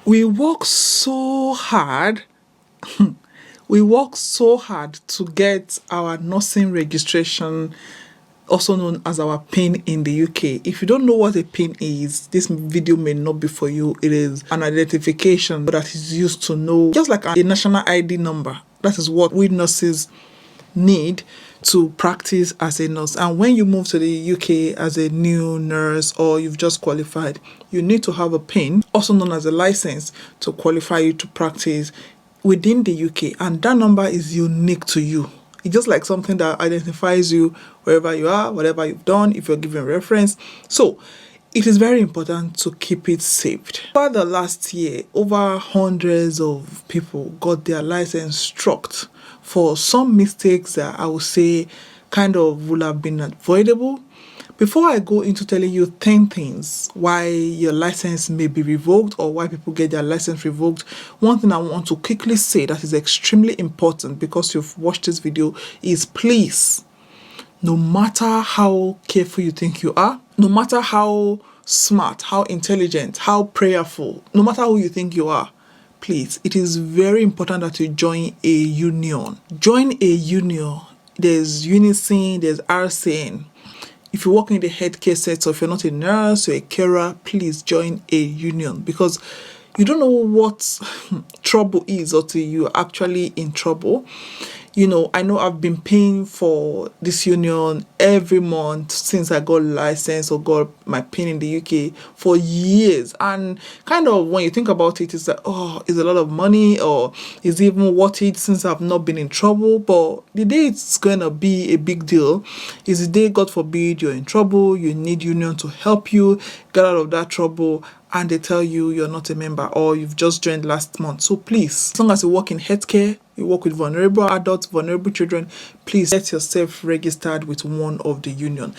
We work so hard. We work so hard to get our nursing registration, also known as our PIN in the UK. If you don't know what a PIN is, this video may not be for you. It is an identification that is used to know, just like a national ID number. That is what we nurses need to practice as a nurse. And when you move to the UK as a new nurse or you've just qualified, you need to have a PIN, also known as a license, to qualify you to practice within the UK. And that number is unique to you. It's just like something that identifies you wherever you are, whatever you've done, if you're giving reference. So it is very important to keep it saved. Over the last year, over hundreds of people got their license struck for some mistakes that I would say kind of would have been avoidable. Before I go into telling you 10 things why your license may be revoked or why people get their license revoked, one thing I want to quickly say that is extremely important because you've watched this video is, please, no matter how careful you think you are, no matter how smart, how intelligent, how prayerful, no matter who you think you are, please, it is very important that you join a union. Join a union. There's Unison, there's RCN. If you work in the healthcare sector, if you're not a nurse or a carer, please join a union because you don't know what trouble is until you're actually in trouble. You know, I know I've been paying for this union every month since I got licensed or got my PIN in the UK for years. And kind of when you think about it, it's like, oh, it's a lot of money, or is it even worth it since I've not been in trouble? But the day it's going to be a big deal is the day, God forbid, you're in trouble, you need union to help you get out of that trouble, and they tell you you're not a member or you've just joined last month. So please, as long as you work in healthcare, you work with vulnerable adults, vulnerable children, please get yourself registered with one of the union.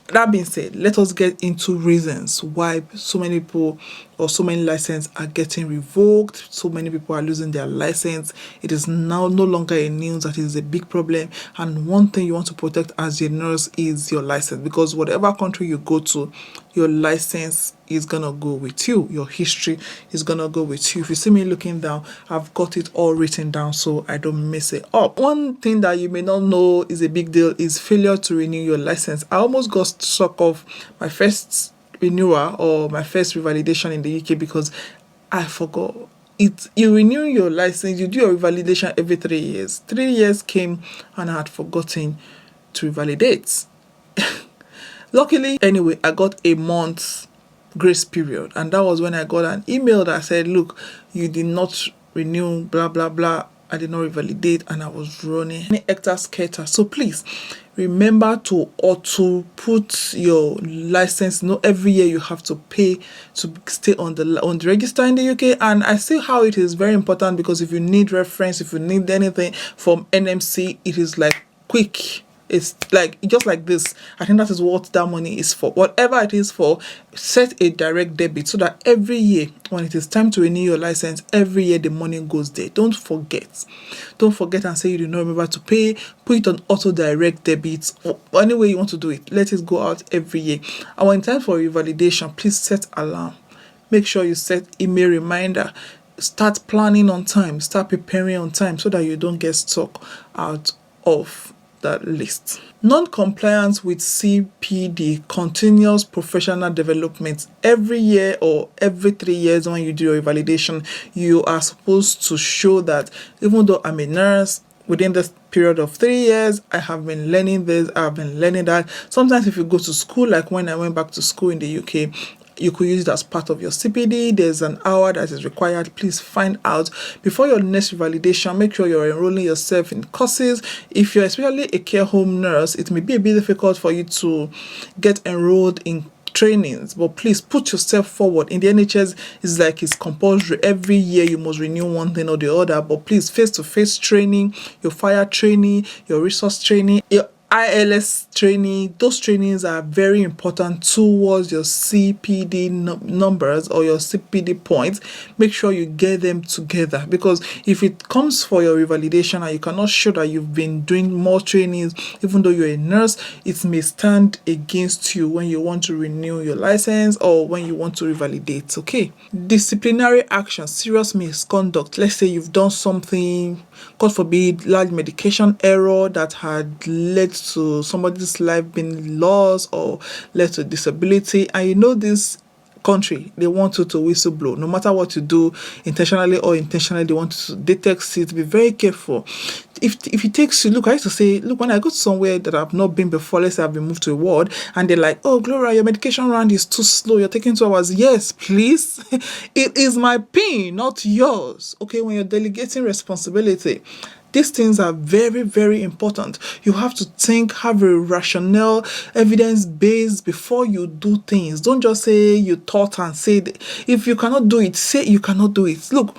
That being said, let us get into reasons why so many people or so many licenses are getting revoked. So many people are losing their license. It is now no longer a news that is a big problem. And one thing you want to protect as a nurse is your license, because whatever country you go to, your license is gonna go with you. Your history is gonna go with you. If you see me looking down, I've got it all written down so I don't mess it up. One thing that you may not know is a big deal is failure to renew your license. I almost got struck off my first renewal or my first revalidation in the UK because I forgot. You renew your license, you do your revalidation every 3 years. 3 years came and I had forgotten to revalidate. Luckily, anyway, I got a month grace period, and that was when I got an email that said, look, you did not renew, blah blah blah. I did not revalidate, and I was running hectare scatter. So please remember to put your license. Every year you have to pay to stay on the register in the UK. And I see how it is very important, because if you need reference, if you need anything from NMC, it is like quick. It's like just like this. I think that is what that money is for. Whatever it is for, set a direct debit so that every year when it is time to renew your license, every year the money goes there. Don't forget and say you did not remember to pay. Put it on auto direct debit, or any way you want to do it. Let it go out every year. And when it's time for revalidation, please set alarm. Make sure you set email reminder. Start planning on time. Start preparing on time so that you don't get stuck out of that list. Non-compliance with CPD, continuous professional development. Every year or every 3 years when you do your validation, you are supposed to show that even though I'm a nurse, within this period of 3 years, I have been learning this, I've been learning that. Sometimes if you go to school, like when I went back to school in the UK, you could use it as part of your CPD. There's an hour that is required. Please find out before your next validation. Make sure you're enrolling yourself in courses. If you're especially a care home nurse, it may be a bit difficult for you to get enrolled in trainings, but please put yourself forward. In the NHS, it's compulsory. Every year you must renew one thing or the other, but please, face-to-face training, your fire training, your resource training, ILS training, those trainings are very important towards your CPD numbers or your CPD points. Make sure you get them together, because if it comes for your revalidation and you cannot show that you've been doing more trainings, even though you're a nurse, it may stand against you when you want to renew your license or when you want to revalidate. Okay. Disciplinary action, serious misconduct. Let's say you've done something, God forbid, large medication error that had led to somebody's life being lost or led to disability, and you know this country, they want you to whistleblow. No matter what you do, intentionally or intentionally, they want you to detect it. Be very careful. If it takes you, look, I used to say, look, when I go to somewhere that I've not been before, let's say I've been moved to a ward, and they're like, oh, Gloria, your medication round is too slow. You're taking 2 hours. Yes, please. It is my pain, not yours. Okay, when you're delegating responsibility, these things are very, very important. You have to think, have a rational, evidence based before you do things. Don't just say you thought and said. If you cannot do it, say you cannot do it. Look,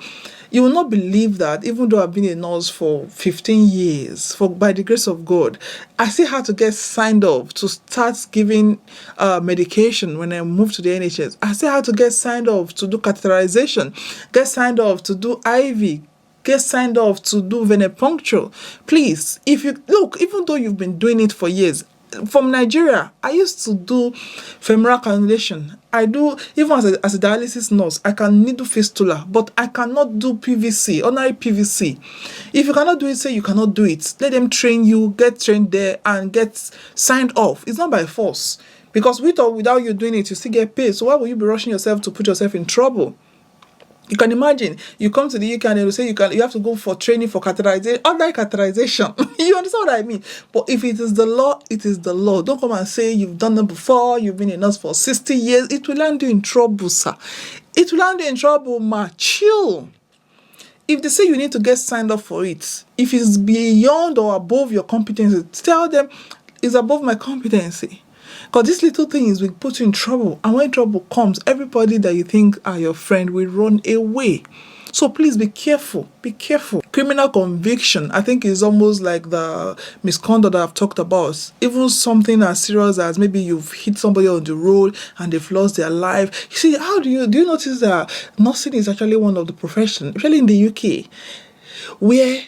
you will not believe that even though I've been a nurse for 15 years, by the grace of God, I still had to get signed off to start giving medication when I moved to the NHS. I still had to get signed off to do catheterization, get signed off to do IV, get signed off to do venipuncture. Please, if you look, even though you've been doing it for years, from Nigeria, I used to do femoral cannulation. I do, even as a dialysis nurse, I can needle fistula, but I cannot do PVC, ordinary PVC. If you cannot do it, say you cannot do it. Let them train you, get trained there, and get signed off. It's not by force. Because with or without you doing it, you still get paid. So why will you be rushing yourself to put yourself in trouble? You can imagine, you come to the UK and they will say you have to go for training for catheterization, ordinary catheterization. You understand what I mean? But if it is the law, it is the law. Don't come and say you've done it before, you've been a nurse for 60 years. It will land you in trouble, sir. It will land you in trouble, ma. Chill. If they say you need to get signed up for it, if it's beyond or above your competency, tell them it's above my competency. Because these little things will put you in trouble. And when trouble comes, everybody that you think are your friend will run away. So please be careful. Be careful. Criminal conviction, I think, is almost like the misconduct that I've talked about. Even something as serious as maybe you've hit somebody on the road and they've lost their life. You see, do you notice that nursing is actually one of the professions, especially in the UK, where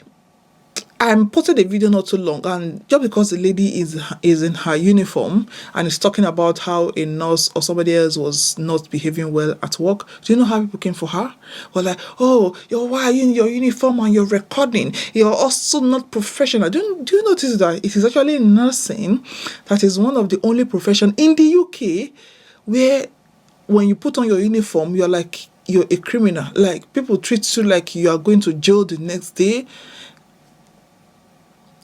I posted a video not too long, and just because the lady is in her uniform and is talking about how a nurse or somebody else was not behaving well at work, do you know how people came for her? Well, like, oh, why are you in your uniform and you're recording? You're also not professional. Do you notice that it is actually nursing that is one of the only profession in the UK where when you put on your uniform, you're a criminal. Like, people treat you like you are going to jail the next day.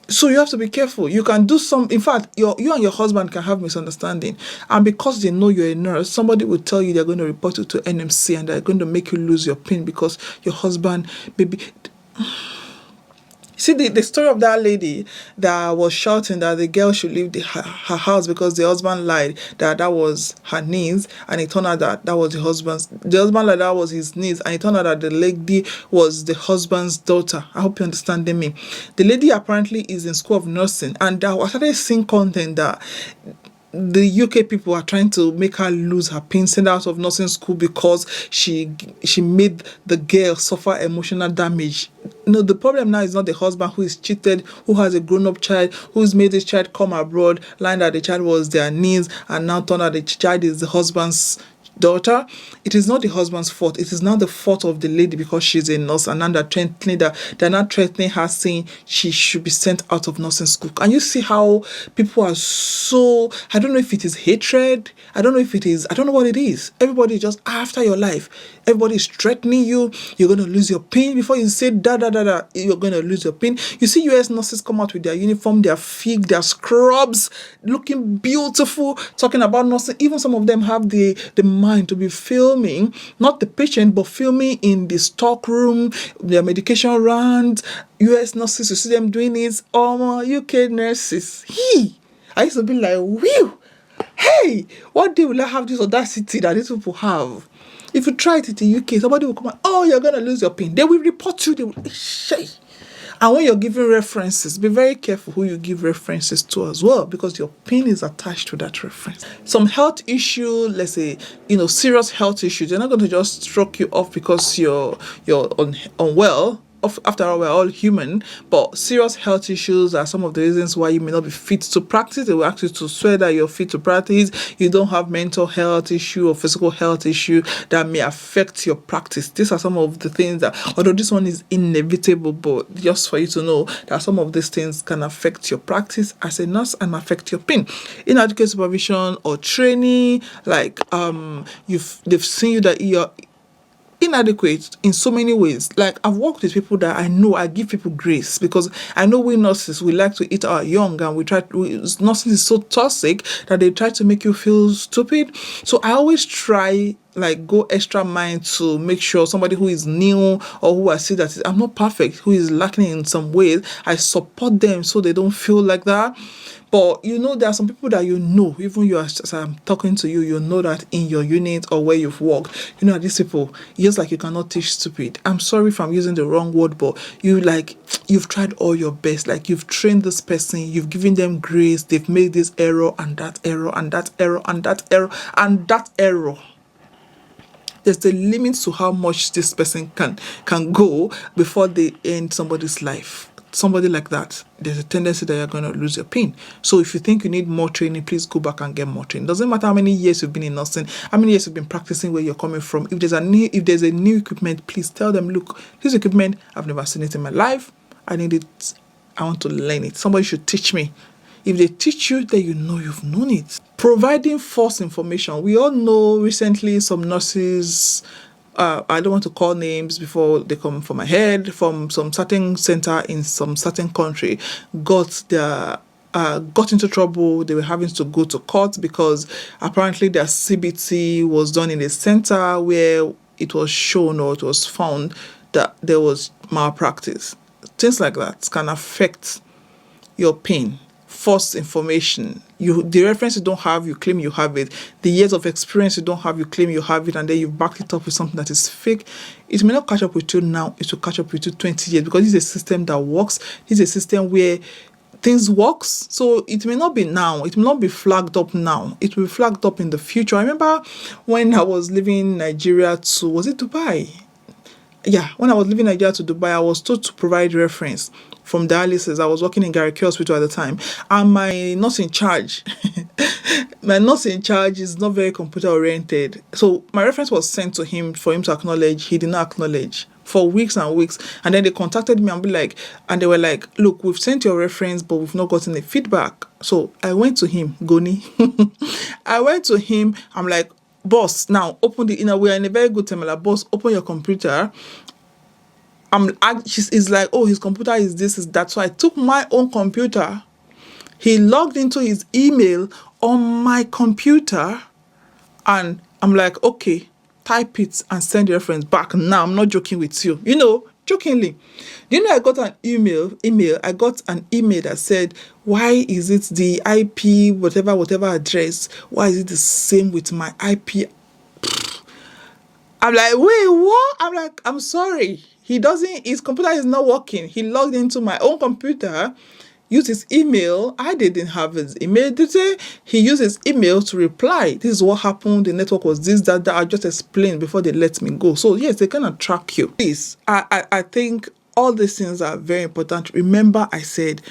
So you have to be careful. You can do in fact, you and your husband can have misunderstanding. And because they know you're a nurse, somebody will tell you they're going to report you to NMC and they're going to make you lose your pin because your husband maybe... See, the story of that lady that was shouting that the girl should leave her house because the husband lied that was her niece, and it turned out that was the husband lied that was his niece, and it turned out that the lady was the husband's daughter. I hope you're understanding me. The lady apparently is in school of nursing, and I started seeing content that the UK people are trying to make her lose her pin, send her out of nursing school because she made the girl suffer emotional damage. No, the problem now is not the husband who is cheated, who has a grown-up child, who's made this child come abroad, lying that the child was their niece, and now turned out the child is the husband's daughter. It is not the husband's fault. It is not the fault of the lady because she's a nurse, and now they're not threatening her, saying she should be sent out of nursing school. And you see how people are so, I don't know if it is hatred, I don't know what it is. Everybody is just after your life. Everybody is threatening you. You're going to lose your pin. Before you say you're going to lose your pin. You see US nurses come out with their uniform, their fig, their scrubs, looking beautiful, talking about nursing. Even some of them have the mind to be filming, not the patient, but filming in the stock room, their medication rounds. US nurses, you see them doing it. UK nurses. I used to be like, whew, hey, what day will I have this audacity that these people have? If you try it in the UK, somebody will come out, oh, you're going to lose your pin. They will report you. They will, And when you're giving references, be very careful who you give references to as well, because your PIN is attached to that reference. Some health issue, let's say, serious health issues, they're not going to just stroke you off because you're unwell. After all, we're all human, but serious health issues are some of the reasons why you may not be fit to practice. They will ask you to swear that you're fit to practice. You don't have mental health issue or physical health issue that may affect your practice. These are some of the things that, although this one is inevitable, but just for you to know that some of these things can affect your practice as a nurse and affect your PIN. Inadequate supervision or training, like they've seen you that you're inadequate in so many ways. Like, I've worked with people that I know I give people grace, because I know we nurses, we like to eat our young, and nursing is so toxic that they try to make you feel stupid. So I always try, like, go extra mile to make sure somebody who is new or who I see that I'm not perfect, who is lacking in some ways, I support them so they don't feel like that. But there are some people that even you, as I'm talking to you, that in your unit or where you've worked, these people, just like you cannot teach stupid. I'm sorry if I'm using the wrong word, but you've tried all your best. Like, you've trained this person, you've given them grace, they've made this error and that error and that error and that error and that error. There's the limit to how much this person can go before they end somebody's life. Somebody like that, there's a tendency that you're going to lose your PIN. So if you think you need more training, please go back and get more training. Doesn't matter how many years you've been in nursing, how many years you've been practicing, where you're coming from. If there's a new equipment, please tell them, look, this equipment, I've never seen it in my life. I need it. I want to learn it. Somebody should teach me. If they teach you, then you've known it. Providing false information. We all know recently some nurses, I don't want to call names before they come from my head, from some certain center in some certain country, got into trouble. They were having to go to court because apparently their CBT was done in a center where it was shown or it was found that there was malpractice. Things like that can affect your PIN. False information. The reference you don't have, you claim you have it. The years of experience you don't have, you claim you have it, and then you back it up with something that is fake. It may not catch up with you now, it will catch up with you 20 years, because this is a system that works. This is a system where things works. So it may not be now, it may not be flagged up now. It will be flagged up in the future. I remember when I was living in Nigeria to, was it Dubai? Yeah, when I was living in Nigeria to Dubai, I was told to provide reference from dialysis. I was working in Gariki Hospital at the time, and my nurse in charge is not very computer oriented. So my reference was sent to him for him to acknowledge. He did not acknowledge for weeks and weeks, and then they contacted me and they were like, look, we've sent your reference, but we've not gotten a feedback. So I went to him, Goni. I went to him. I'm like, boss, now open we are in a very good time. Like, boss, open your computer. He's like, oh, his computer is this, is that. So I took my own computer. He logged into his email on my computer, and I'm like, okay, type it and send the reference back. Now, I'm not joking with you. Jokingly. I got an email. I got an email that said, why is it the IP, whatever address, why is it the same with my IP? I'm like, wait, what? I'm like, I'm sorry. His computer is not working. He logged into my own computer, used his email. I didn't have his email. He used his email to reply. This is what happened. The network was this, that. I just explained before they let me go. So yes, they cannot track you. Please, I think all these things are very important. Remember, I said,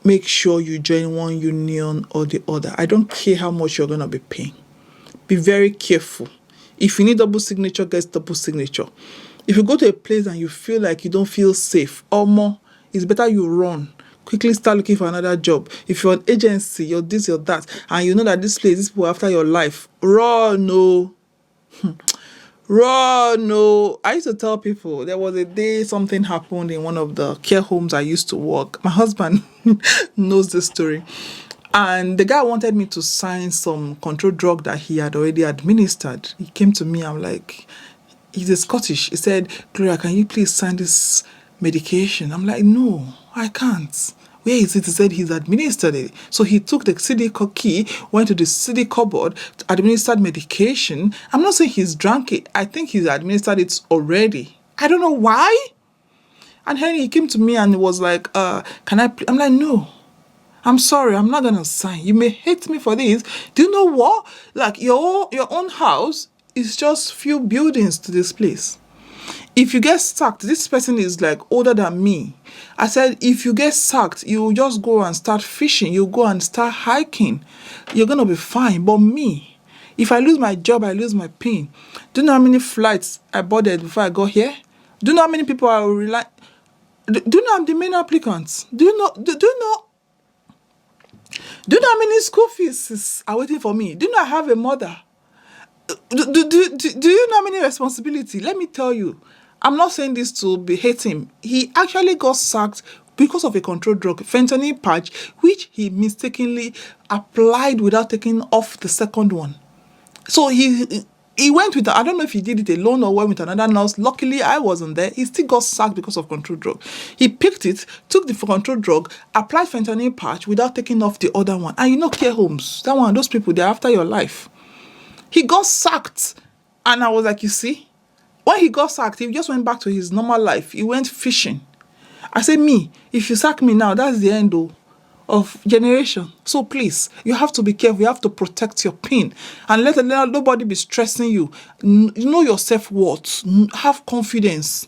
make sure you join one union or the other. I don't care how much you're going to be paying. Be very careful. If you need double signature, get double signature. If you go to a place and you feel like you don't feel safe or more, it's better you run. Quickly start looking for another job. If you're an agency, you're this, you're that, and you know that this people after your life, run, no. Run, no. I used to tell people, there was a day something happened in one of the care homes I used to work. My husband knows this story. And the guy wanted me to sign some controlled drug that he had already administered. He came to me, I'm like, he's a Scottish. He said, Gloria, can you please sign this medication? I'm like, no, I can't. Where is it? He said he's administered it. So he took the CD key, went to the CD cupboard, administered medication. I'm not saying he's drank it. I think he's administered it already. I don't know why. And then he came to me and was like, can I, I'm like, no. I'm sorry, I'm not gonna sign. You may hate me for this. Do you know what? Like your own house is just few buildings to this place. If you get sacked, this person is like older than me. I said, if you get sacked, you just go and start fishing. You go and start hiking. You're gonna be fine. But me, if I lose my job, I lose my pin. Do you know how many flights I boarded before I got here? Do you know how many people I will rely? Do you know I'm the main applicant? Do you know? Do you know? Do you know how many school fees are waiting for me? Do you know I have a mother? Do you know how many responsibility? Let me tell you, I'm not saying this to be hating. He actually got sacked because of a controlled drug, fentanyl patch, which he mistakenly applied without taking off the second one. So he went with, I don't know if he did it alone or went with another nurse. Luckily, I wasn't there. He still got sacked because of controlled drug. He picked it, took the controlled drug, applied fentanyl patch without taking off the other one. And you know care homes, that one, those people, they're after your life. He got sacked. And I was like, you see, when he got sacked, he just went back to his normal life. He went fishing. I said, me, if you sack me now, that's the end of generation. So please, you have to be careful. You have to protect your pin and let nobody be stressing you. Know your self-worth. Have confidence.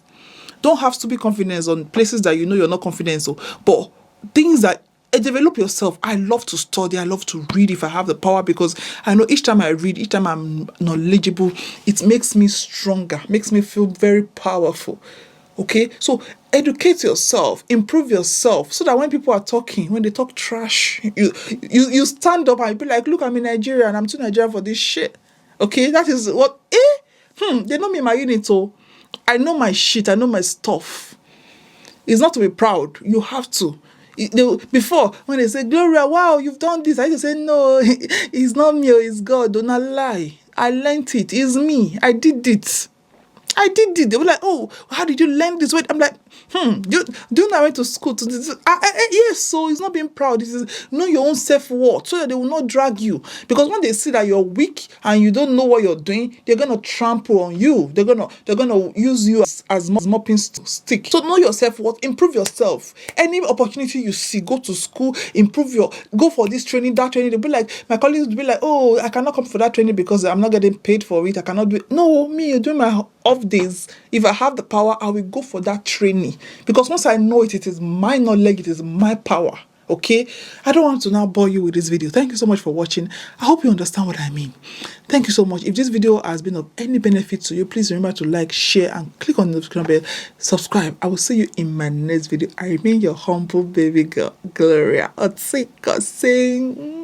Don't have to be confidence on places that you know you're not confident. So, but things that develop yourself. I love to study. I love to read if I have the power, because I know each time I read, each time I'm knowledgeable, it makes me stronger, makes me feel very powerful. Okay, so educate yourself, improve yourself, so that when people are talking, when they talk trash, you stand up and be like, look, I'm in Nigeria and I'm too Nigerian for this shit. Okay, that is what they know me in my unit, so I know my shit, I know my stuff. It's not to be proud. You have to. Before, when they say, Gloria, wow, you've done this, I used to say, no, it's not me, it's God. Don't lie. I learned it. It's me. I did it. They were like, oh, how did you learn this way? I'm like, do you know I went to school to this? Yes, so it's not being proud. This is know your own self-worth, so that they will not drag you. Because when they see that you're weak and you don't know what you're doing, they're gonna trample on you. They're gonna use you as mopping stick. So know your self-worth, improve yourself. Any opportunity you see, go to school, go for this training, that training. They'll be like, my colleagues will be like, oh, I cannot come for that training because I'm not getting paid for it. I cannot do it. No, me, you're doing my off days. If I have the power, I will go for that training, because once I know it is my knowledge, it is my power. Okay, I don't want to now bore you with this video. Thank you so much for watching. I hope you understand what I mean. Thank you so much. If this video has been of any benefit to you, please remember to like, share, and click on the notification bell. Subscribe. I will see you in my next video. I remain your humble baby girl, Gloria. Otsika, sing.